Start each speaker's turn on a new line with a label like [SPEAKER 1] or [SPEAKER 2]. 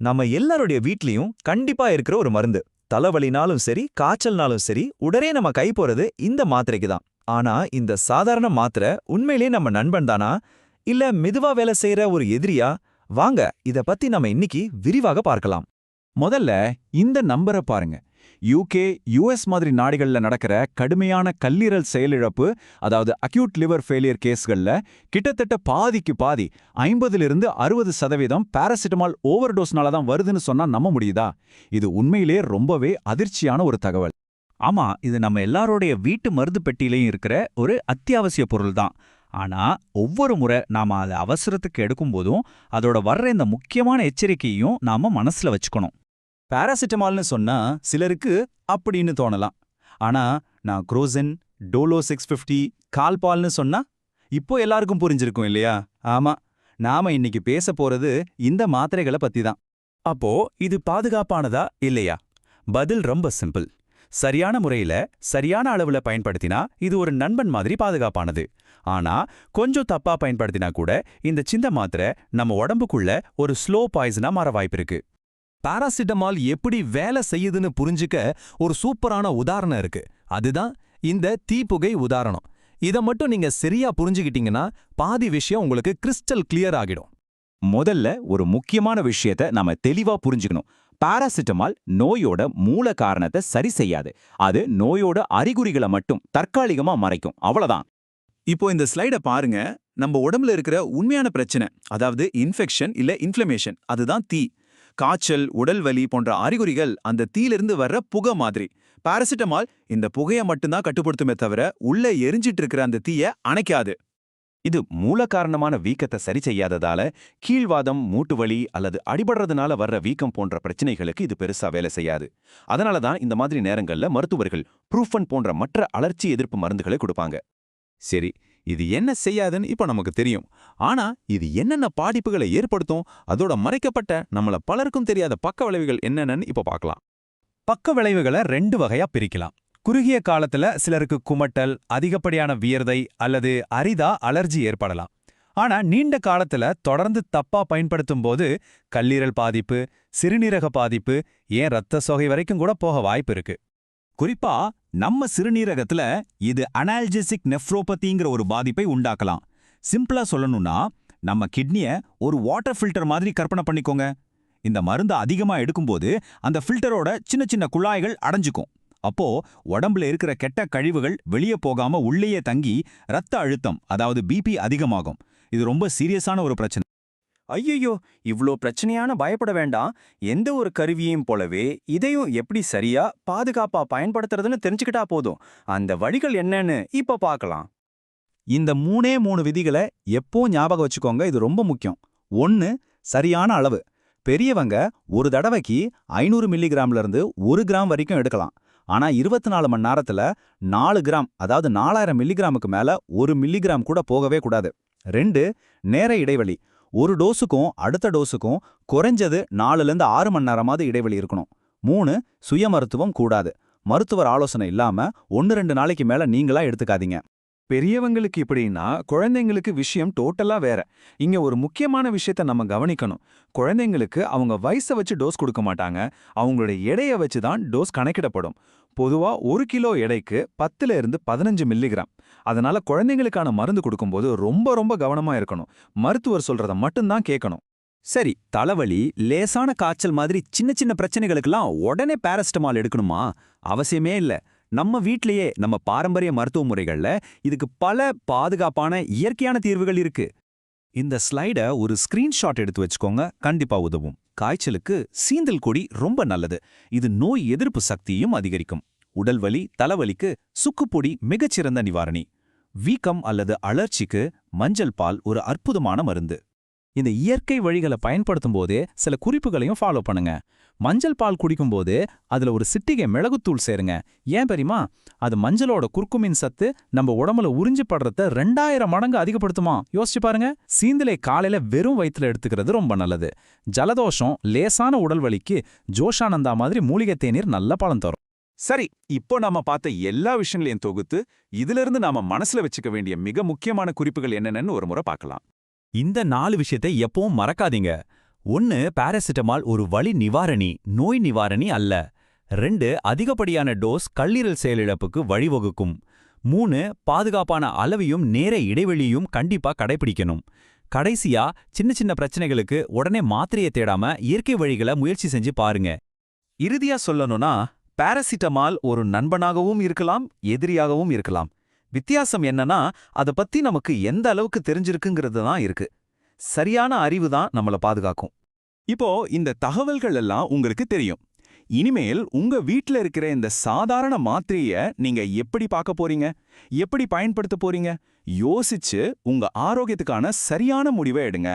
[SPEAKER 1] நம்ம எல்லாருடைய வீட்லயும் கண்டிப்பா இருக்கிற ஒரு மருந்து. தலைவலினாலும் சரி, காய்ச்சல்னாலும் சரி, உடனே நம்ம கை போறது இந்த மாத்திரைக்கு தான். ஆனா, இந்த சாதாரண மாத்திரை உண்மையிலேயே நம்ம நண்பன் தானா? இல்ல மெதுவா வேலை செய்யற ஒரு எதிரியா? வாங்க, இத பத்தி நம்ம இன்னைக்கு விரிவாக பார்க்கலாம்.
[SPEAKER 2] முதல்ல இந்த நம்பரை பாருங்க. யூகே, யுஎஸ் மாதிரி நாடுகள்ல நடக்கிற கடுமையான கல்லீரல் செயலிழப்பு, அதாவது அக்யூட் லிவர் ஃபெயிலியர் கேஸ்கள்ல கிட்டத்தட்ட பாதிக்கு பாதி 50லிருந்து 60% பாராசிட்டமால் ஓவர்டோஸ்னால தான் வருதுன்னு சொன்னா நம்ப முடியுதா? இது உண்மையிலே ரொம்பவே அதிர்ச்சியான ஒரு தகவல்.
[SPEAKER 3] ஆமா, இது நம்ம எல்லாரோடைய வீட்டு மருந்து பெட்டியிலையும் இருக்கிற ஒரு அத்தியாவசிய பொருள் தான். ஆனா ஒவ்வொரு முறை நாம அதை அவசரத்துக்கு எடுக்கும்போதும் அதோட வர்ற இந்த முக்கியமான எச்சரிக்கையும் நாம மனசுல வச்சுக்கணும்.
[SPEAKER 1] பாராசிட்டமால்னு சொன்னா சிலருக்கு அப்படின்னு தோணலாம். ஆனா, நான் குரோசின், டோலோ 650, கால்பால்னு சொன்னா இப்போ எல்லாருக்கும் புரிஞ்சிருக்கும் இல்லையா? ஆமா, நாம இன்னைக்கு பேச போறது இந்த மாத்திரைகளை பத்தி தான். அப்போ இது பாதுகாப்பானதா இல்லையா? பதில் ரொம்ப சிம்பிள். சரியான முறையில சரியான அளவுல பயன்படுத்தினா இது ஒரு நண்பன் மாதிரி பாதுகாப்பானது. ஆனா கொஞ்சம் தப்பா பயன்படுத்தினா கூட இந்த சின்ன மாத்திரை நம்ம உடம்புக்குள்ள ஒரு ஸ்லோ பாய்சனா மாற வாய்ப்பிருக்கு.
[SPEAKER 4] பாராசிட்டமால் எப்படி வேலை செய்யுதுன்னு புரிஞ்சுக்க ஒரு சூப்பரான உதாரணம் இருக்கு. அதுதான் இந்த தீப்புகை உதாரணம். இத மட்டும் நீங்க சரியா புரிஞ்சுக்கிட்டீங்கன்னா பாதி விஷயம் உங்களுக்கு கிறிஸ்டல் கிளியர் ஆகிடும்.
[SPEAKER 2] முதல்ல ஒரு முக்கியமான விஷயத்த நாம தெளிவா புரிஞ்சுக்கணும். பாராசிட்டமால் நோயோட மூல காரணத்தை சரி செய்யாது. அது நோயோட அறிகுறிகளை மட்டும் தற்காலிகமா மறைக்கும், அவ்வளவுதான்.
[SPEAKER 1] இப்போ இந்த ஸ்லைட பாருங்க. நம்ம உடம்புல இருக்கிற உண்மையான பிரச்சனை, அதாவது இன்ஃபெக்ஷன் இல்ல இன்ஃப்ளமேஷன், அதுதான் தீ. காய்ச்சல், உடல் வலி போன்ற அறிகுறிகள் அந்த தீயிலிருந்து வர்ற புகை மாதிரி. பாராசிட்டமால் இந்த புகையை மட்டும்தான் கட்டுப்படுத்துமே தவிர உள்ள எரிஞ்சிட்டு இருக்கிற அந்த தீயை அணைக்காது.
[SPEAKER 2] இது மூல காரணமான வீக்கத்தை சரி செய்யாததால கீழ்வாதம், மூட்டு வலி அல்லது அடிபடுறதுனால வர்ற வீக்கம் போன்ற பிரச்சனைகளுக்கு இது பெருசா வேலை செய்யாது. அதனால தான் இந்த மாதிரி நேரங்கள்ல மருத்துவர்கள் ப்ரூஃபன் போன்ற மற்ற அலர்ச்சி எதிர்ப்பு மருந்துகளை கொடுப்பாங்க. சரி, இது என்ன செய்யாதுன்னு இப்ப நமக்கு தெரியும். ஆனா இது என்னென்ன பாதிப்புகளை ஏற்படுத்தும், அதோட மறைக்கப்பட்ட நம்மள பலருக்கும் தெரியாத பக்க விளைவுகள் என்னென்னு இப்ப பார்க்கலாம்.
[SPEAKER 4] பக்க விளைவுகளை 2 வகையா பிரிக்கலாம். குறுகிய காலத்துல சிலருக்கு குமட்டல், அதிகப்படியான வியர்வை அல்லது அரிதா அலர்ஜி ஏற்படலாம். ஆனா நீண்ட காலத்துல தொடர்ந்து தப்பா பயன்படுத்தும் போது கல்லீரல் பாதிப்பு, சிறுநீரக பாதிப்பு, ஏன் இரத்த சோகை வரைக்கும் கூட போக வாய்ப்பு இருக்கு.
[SPEAKER 3] குறிப்பா நம்ம சிறுநீரகத்துல இது அனால்ஜெசிக் நெஃப்ரோபதிங்கிற ஒரு பாதிப்பை உண்டாக்கலாம். சிம்பிளா சொல்லணும்னா நம்ம கிட்னிய ஒரு வாட்டர் ஃபில்டர் மாதிரி கற்பனை பண்ணிக்கோங்க. இந்த மருந்து அதிகமா எடுக்கும்போது அந்த ஃபில்டரோட சின்ன சின்ன குழாய்கள் அடைஞ்சுக்கும். அப்போ உடம்புல இருக்கிற கெட்ட கழிவுகள் வெளியே போகாம உள்ளேயே தங்கி ரத்த அழுத்தம், அதாவது பிபி அதிகமாகும். இது ரொம்ப சீரியஸான ஒரு பிரச்சனை.
[SPEAKER 1] ஐயோ, இவ்ளோ பிரச்சனையான பயப்பட வேண்டாம். எந்த ஒரு கருவியையும் போலவே இதையும் எப்படி சரியா பாதுகாப்பா பயன்படுத்துறதுன்னு தெரிஞ்சுக்கிட்டா போதும். அந்த வழிகள் என்னன்னு இப்ப பார்க்கலாம்.
[SPEAKER 3] இந்த 3 விதிகளை எப்போ ஞாபகம் வச்சுக்கோங்க, இது ரொம்ப முக்கியம். 1. சரியான அளவு. பெரியவங்க ஒரு தடவைக்கு 500 மில்லிகிராம்ல இருந்து 1 கிராம் வரைக்கும் எடுக்கலாம். ஆனா 24 மணி நேரத்துல 4 கிராம், அதாவது 4000 மில்லிகிராமுக்கு மேல 1 மில்லிகிராம் கூட போகவே கூடாது. 2. நேர இடைவெளி. ஒரு டோஸுக்கும் அடுத்த டோஸுக்கும் குறைஞ்சது 4லேருந்து 6 மணி நேரமாவது இடைவெளி இருக்கணும். 3. சுய மருத்துவம் கூடாது. மருத்துவர் ஆலோசனை இல்லாம 1-2 நாளைக்கு மேல நீங்களா எடுத்துக்காதீங்க.
[SPEAKER 4] பெரியவங்களுக்கு இப்படின்னா குழந்தைங்களுக்கு விஷயம் டோட்டலா வேற. இங்க ஒரு முக்கியமான விஷயத்த நம்ம கவனிக்கணும். குழந்தைங்களுக்கு அவங்க வயசை வச்சு டோஸ் கொடுக்க மாட்டாங்க, அவங்களுடைய எடையை வச்சு தான் டோஸ் கணக்கிடப்படும். பொதுவா 1 கிலோ எடைக்கு 10லேருந்து 15 மில்லிகிராம். அதனால குழந்தைங்களுக்கான மருந்து கொடுக்கும்போது ரொம்ப ரொம்ப கவனமா இருக்கணும். மருத்துவர் சொல்றத மட்டும்தான் கேட்கணும்.
[SPEAKER 3] சரி, தலைவலி, லேசான காய்ச்சல் மாதிரி சின்ன சின்ன பிரச்சனைகளுக்கெல்லாம் உடனே பாராசிட்டமால் எடுக்கணுமா? அவசியமே இல்ல. நம்ம வீட்லயே நம்ம பாரம்பரிய மருத்துவ முறைகள்ல இதுக்கு பல பாதுகாப்பான இயற்கையான தீர்வுகள் இருக்கு. இந்த ஸ்லைட ஒரு ஸ்கிரீன்ஷாட் எடுத்து வச்சுக்கோங்க, கண்டிப்பா உதவும். காய்ச்சலுக்கு சீந்தல் கொடி ரொம்ப நல்லது. இது நோய் எதிர்ப்பு சக்தியும் அதிகரிக்கும். உடல்வலி, தலைவலிக்கு சுக்குப்பொடி மிகச்சிறந்த நிவாரணி. வீக்கம் அல்லது அழற்சிக்கு மஞ்சள் பால் ஒரு அற்புதமான மருந்து. இந்த இயற்கை வழிகளை பயன்படுத்தும் போதே சில குறிப்புகளையும் ஃபாலோ பண்ணுங்க. மஞ்சள் பால் குடிக்கும்போது அதுல ஒரு சிட்டிகை மிளகுத்தூள் சேருங்க. ஏன் தெரியுமா? அது மஞ்சளோட குர்குமின் சத்து நம்ம உடம்புல உறிஞ்சப்படுறத 2000 மடங்கு அதிகப்படுத்துமா. யோசிச்சு பாருங்க. சீந்தலை காலையில வெறும் வயிற்றுல எடுத்துக்கிறது ரொம்ப நல்லது. ஜலதோஷம், லேசான உடல்வலிக்கு ஜோஷானந்தா மாதிரி மூலிகை தேநீர் நல்ல பலன் தரும்.
[SPEAKER 2] சரி, இப்போ நாம பார்த்த எல்லா விஷயங்களையும் தொகுத்து இதிலிருந்து நாம மனசுல வச்சுக்க வேண்டிய மிக முக்கியமான குறிப்புகள் என்னென்னு ஒரு முறை பார்க்கலாம்.
[SPEAKER 3] இந்த 4 விஷயத்தை எப்பவும் மறக்காதீங்க. 1 பாராசிட்டமால் ஒரு வலி நிவாரணி, நோய் நிவாரணி அல்ல. 2 அதிகப்படியான டோஸ் கல்லீரல் செயலிழப்புக்கு வழிவகுக்கும். 3 பாதுகாப்பான அளவையும் நேர இடைவெளியும் கண்டிப்பா கடைபிடிக்கணும். கடைசியா சின்ன சின்ன பிரச்சனைகளுக்கு உடனே மாத்திரையை தேடாம இயற்கை வழிகளை முயற்சி செஞ்சு பாருங்க.
[SPEAKER 2] இறுதியா சொல்லணும்னா பாராசிட்டமால் ஒரு நண்பனாகவும் இருக்கலாம், எதிரியாகவும் இருக்கலாம். வித்தியாசம் என்னன்னா அத பத்தி நமக்கு எந்த அளவுக்கு தெரிஞ்சிருக்குங்கிறது தான் இருக்கு. சரியான அறிவு தான் நம்மள பாதுகாக்கும். இப்போ இந்த தகவல்கள் எல்லாம் உங்களுக்கு தெரியும். இனிமேல் உங்க வீட்ல இருக்கிற இந்த சாதாரண மாத்திரைய நீங்க எப்படி பார்க்க போறீங்க, எப்படி பயன்படுத்த போறீங்க, யோசிச்சு உங்க ஆரோக்கியத்துக்கான சரியான முடிவை எடுங்க.